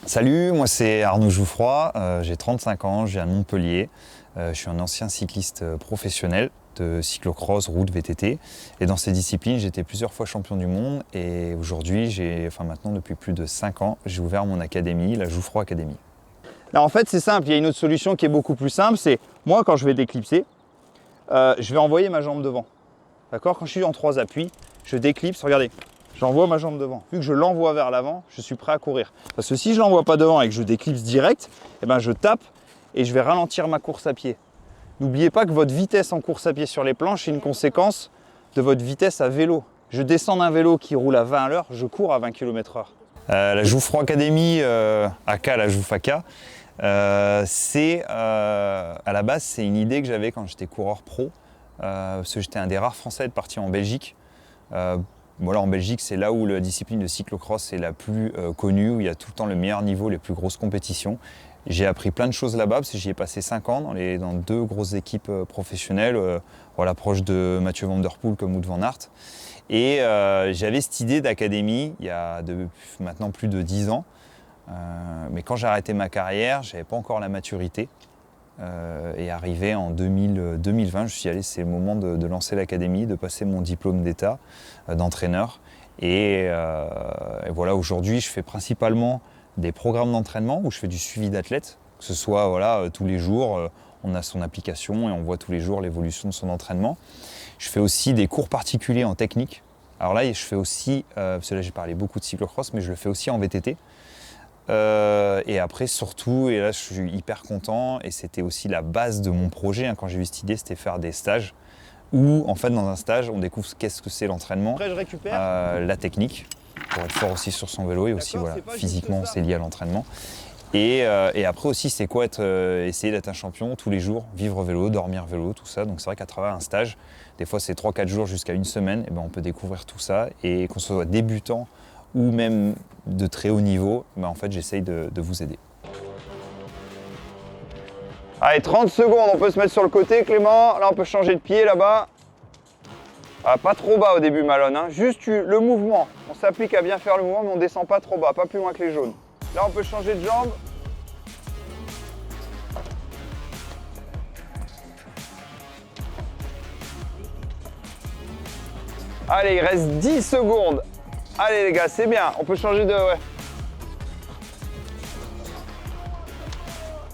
Salut, moi c'est Arnaud Jouffroy, j'ai 35 ans, je viens de Montpellier. Je suis un ancien cycliste professionnel de cyclocross, route, VTT. Et dans ces disciplines, j'étais plusieurs fois champion du monde. Et aujourd'hui, maintenant depuis plus de 5 ans, j'ai ouvert mon académie, la Jouffroy Academy. Alors en fait, c'est simple, il y a une autre solution qui est beaucoup plus simple, c'est moi quand je vais déclipser, je vais envoyer ma jambe devant. D'accord? Quand je suis en 3 appuis, je déclipse, regardez, j'envoie ma jambe devant. Vu que je l'envoie vers l'avant, je suis prêt à courir. Parce que si je ne l'envoie pas devant et que je déclipse direct, eh ben je tape et je vais ralentir ma course à pied. N'oubliez pas que votre vitesse en course à pied sur les planches est une conséquence de votre vitesse à vélo. Je descends d'un vélo qui roule à 20 à l'heure, je cours à 20 km/h. La Jouffroy Academy, aka la Jouffaka, à la base, c'est une idée que j'avais quand j'étais coureur pro, parce que j'étais un des rares Français de partir en Belgique. Voilà, en Belgique, c'est là où la discipline de cyclocross est la plus connue, où il y a tout le temps le meilleur niveau, les plus grosses compétitions. J'ai appris plein de choses là-bas, parce que j'y ai passé 5 ans dans 2 grosses équipes professionnelles, voilà, proches de Mathieu Van Der Poel comme Wout van Aert. Et j'avais cette idée d'académie il y a maintenant plus de 10 ans. Mais quand j'ai arrêté ma carrière, je n'avais pas encore la maturité. Et arrivé en 2020, je me suis dit, allez, c'est le moment de lancer l'académie, de passer mon diplôme d'état d'entraîneur. Et voilà, aujourd'hui, je fais principalement des programmes d'entraînement où je fais du suivi d'athlètes, que ce soit voilà, tous les jours, on a son application et on voit tous les jours l'évolution de son entraînement. Je fais aussi des cours particuliers en technique. Alors là, je fais aussi, parce que là j'ai parlé beaucoup de cyclocross, mais je le fais aussi en VTT. Et après surtout, et là je suis hyper content, et c'était aussi la base de mon projet, quand j'ai eu cette idée, c'était faire des stages, où en fait dans un stage on découvre qu'est-ce que c'est l'entraînement, Après je récupère. la technique, pour être fort aussi sur son vélo, et aussi voilà, physiquement c'est lié à l'entraînement. Et après aussi c'est quoi essayer d'être un champion tous les jours, vivre vélo, dormir vélo, tout ça. Donc c'est vrai qu'à travers un stage, des fois c'est 3-4 jours jusqu'à une semaine, et ben on peut découvrir tout ça, et qu'on soit débutant ou même de très haut niveau, ben en fait j'essaye de vous aider. Allez, 30 secondes, on peut se mettre sur le côté, Clément. Là, on peut changer de pied, là-bas. Ah, pas trop bas au début, Malone. Hein. Juste le mouvement. On s'applique à bien faire le mouvement, mais on descend pas trop bas, pas plus loin que les jaunes. Là, on peut changer de jambe. Allez, il reste 10 secondes. Allez, les gars, c'est bien. On peut changer de... Ouais.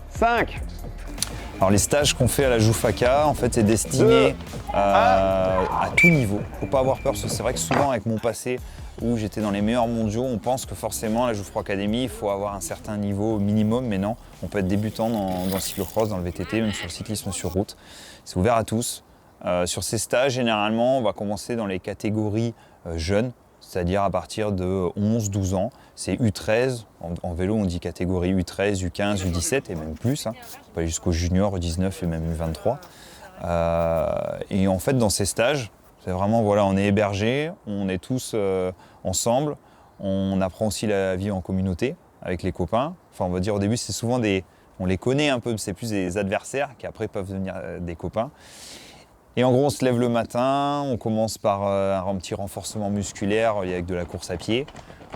5. Alors les stages qu'on fait à la Jouffaka, en fait, c'est destiné à tout niveau. Faut pas avoir peur, parce que c'est vrai que souvent avec mon passé, où j'étais dans les meilleurs mondiaux, on pense que forcément à la Jouffroy Academy, il faut avoir un certain niveau minimum, mais non. On peut être débutant dans le cyclocross, dans le VTT, même sur le cyclisme sur route. C'est ouvert à tous. Sur ces stages, généralement, on va commencer dans les catégories jeunes, c'est-à-dire à partir de 11-12 ans. C'est U13, en vélo on dit catégorie U13, U15, U17 et même plus. On peut aller jusqu'au junior, U19 et même U23. Et en fait dans ces stages, c'est vraiment, voilà, on est hébergés, on est tous ensemble, on apprend aussi la vie en communauté avec les copains. Enfin on va dire au début c'est souvent on les connaît un peu, c'est plus des adversaires qui après peuvent devenir des copains. Et en gros, on se lève le matin, on commence par un petit renforcement musculaire avec de la course à pied.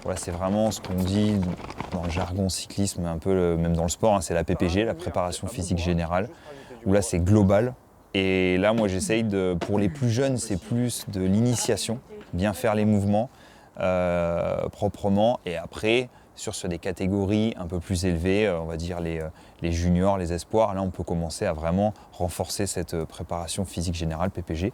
Voilà, c'est vraiment ce qu'on dit dans le jargon cyclisme, un peu même dans le sport, hein, c'est la PPG, la préparation physique générale, où là c'est global. Et là, moi j'essaye pour les plus jeunes, c'est plus de l'initiation, bien faire les mouvements proprement, et après, sur des catégories un peu plus élevées, on va dire les juniors, les espoirs, là on peut commencer à vraiment renforcer cette préparation physique générale, PPG.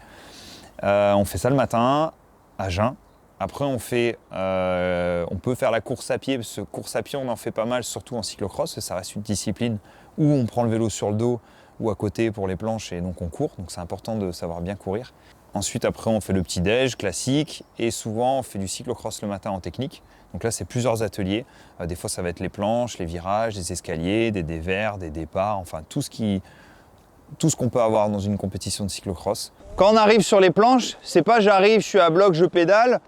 On fait ça le matin, à jeun. Après on peut faire la course à pied, parce que course à pied on en fait pas mal, surtout en cyclocross, ça reste une discipline où on prend le vélo sur le dos ou à côté pour les planches, et donc on court, donc c'est important de savoir bien courir. Ensuite, après, on fait le petit-déj classique, et souvent, on fait du cyclocross le matin en technique. Donc là, c'est plusieurs ateliers. Des fois, ça va être les planches, les virages, les escaliers, des dévers, des départs, enfin tout ce qu'on peut avoir dans une compétition de cyclocross. Quand on arrive sur les planches, c'est pas j'arrive, je suis à bloc, je pédale,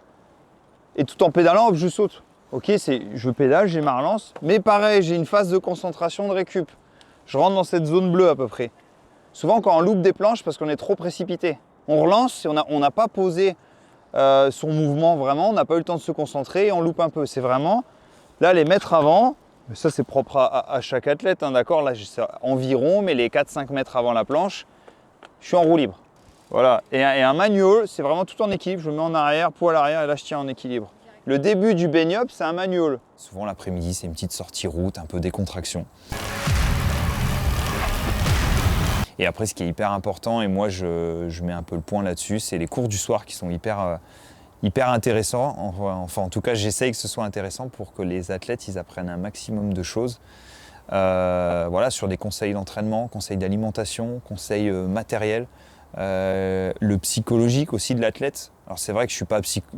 et tout en pédalant, hop, je saute. Ok, c'est je pédale, j'ai ma relance, mais pareil, j'ai une phase de concentration, de récup. Je rentre dans cette zone bleue à peu près. Souvent, quand on loupe des planches, parce qu'on est trop précipité. On relance et on n'a pas posé son mouvement vraiment, on n'a pas eu le temps de se concentrer et on loupe un peu. C'est vraiment, là, les mettre avant, Mais ça, c'est propre à chaque athlète, hein, d'accord? Là, c'est environ, mais les 4-5 mètres avant la planche, je suis en roue libre. Voilà. Et un manual, c'est vraiment tout en équilibre. Je me mets en arrière, poids à l'arrière, et là, je tiens en équilibre. Le début du baigne-up, c'est un manual. Souvent, l'après-midi, c'est une petite sortie route, un peu décontraction. Et après, ce qui est hyper important, et moi, je mets un peu le point là-dessus, c'est les cours du soir qui sont hyper intéressants. Enfin, en tout cas, j'essaye que ce soit intéressant pour que les athlètes, ils apprennent un maximum de choses. Voilà, sur des conseils d'entraînement, conseils d'alimentation, conseils matériels, le psychologique aussi de l'athlète. Alors c'est vrai que je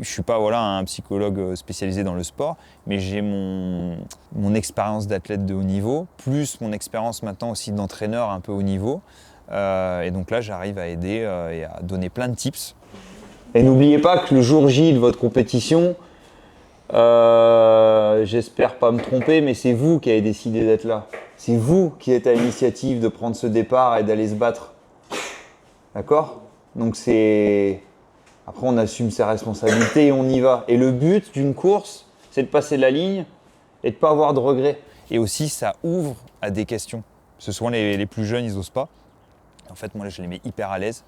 suis pas voilà, un psychologue spécialisé dans le sport, mais j'ai mon expérience d'athlète de haut niveau, plus mon expérience maintenant aussi d'entraîneur un peu haut niveau. Et donc là, j'arrive à aider et à donner plein de tips. Et n'oubliez pas que le jour J de votre compétition, j'espère pas me tromper, mais c'est vous qui avez décidé d'être là. C'est vous qui êtes à l'initiative de prendre ce départ et d'aller se battre. D'accord? Donc c'est... Après, on assume ses responsabilités et on y va. Et le but d'une course, c'est de passer la ligne et de ne pas avoir de regrets. Et aussi, ça ouvre à des questions. Ce sont les plus jeunes, ils n'osent pas. En fait, moi, je les mets hyper à l'aise.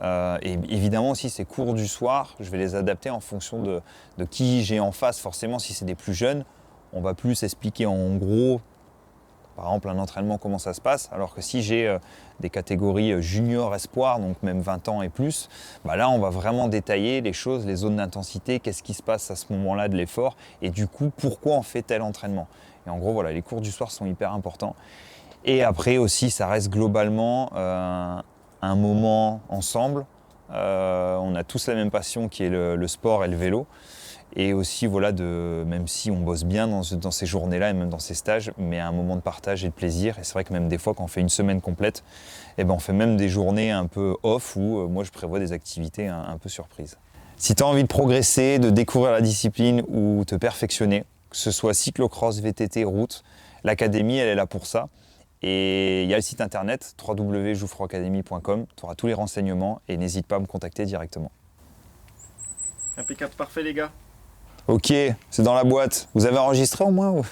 Et évidemment aussi, ces cours du soir, je vais les adapter en fonction de qui j'ai en face. Forcément, si c'est des plus jeunes, on va plus expliquer en gros, par exemple, un entraînement, comment ça se passe. Alors que si j'ai des catégories junior, espoir, donc même 20 ans et plus, bah là, on va vraiment détailler les choses, les zones d'intensité, qu'est-ce qui se passe à ce moment-là de l'effort, et du coup, pourquoi on fait tel entraînement. Et en gros, voilà, les cours du soir sont hyper importants. Et après aussi, ça reste globalement un moment ensemble. On a tous la même passion qui est le sport et le vélo. Et aussi, voilà, même si on bosse bien dans ces journées-là et même dans ces stages, mais un moment de partage et de plaisir. Et c'est vrai que même des fois, quand on fait une semaine complète, eh ben, on fait même des journées un peu off où moi, je prévois des activités un peu surprises. Si tu as envie de progresser, de découvrir la discipline ou te perfectionner, que ce soit cyclocross, VTT, route, l'académie, elle est là pour ça. Et il y a le site internet www.jouffroacademy.com, tu auras tous les renseignements et n'hésite pas à me contacter directement. Impeccable, parfait les gars. Ok, c'est dans la boîte. Vous avez enregistré au moins ou...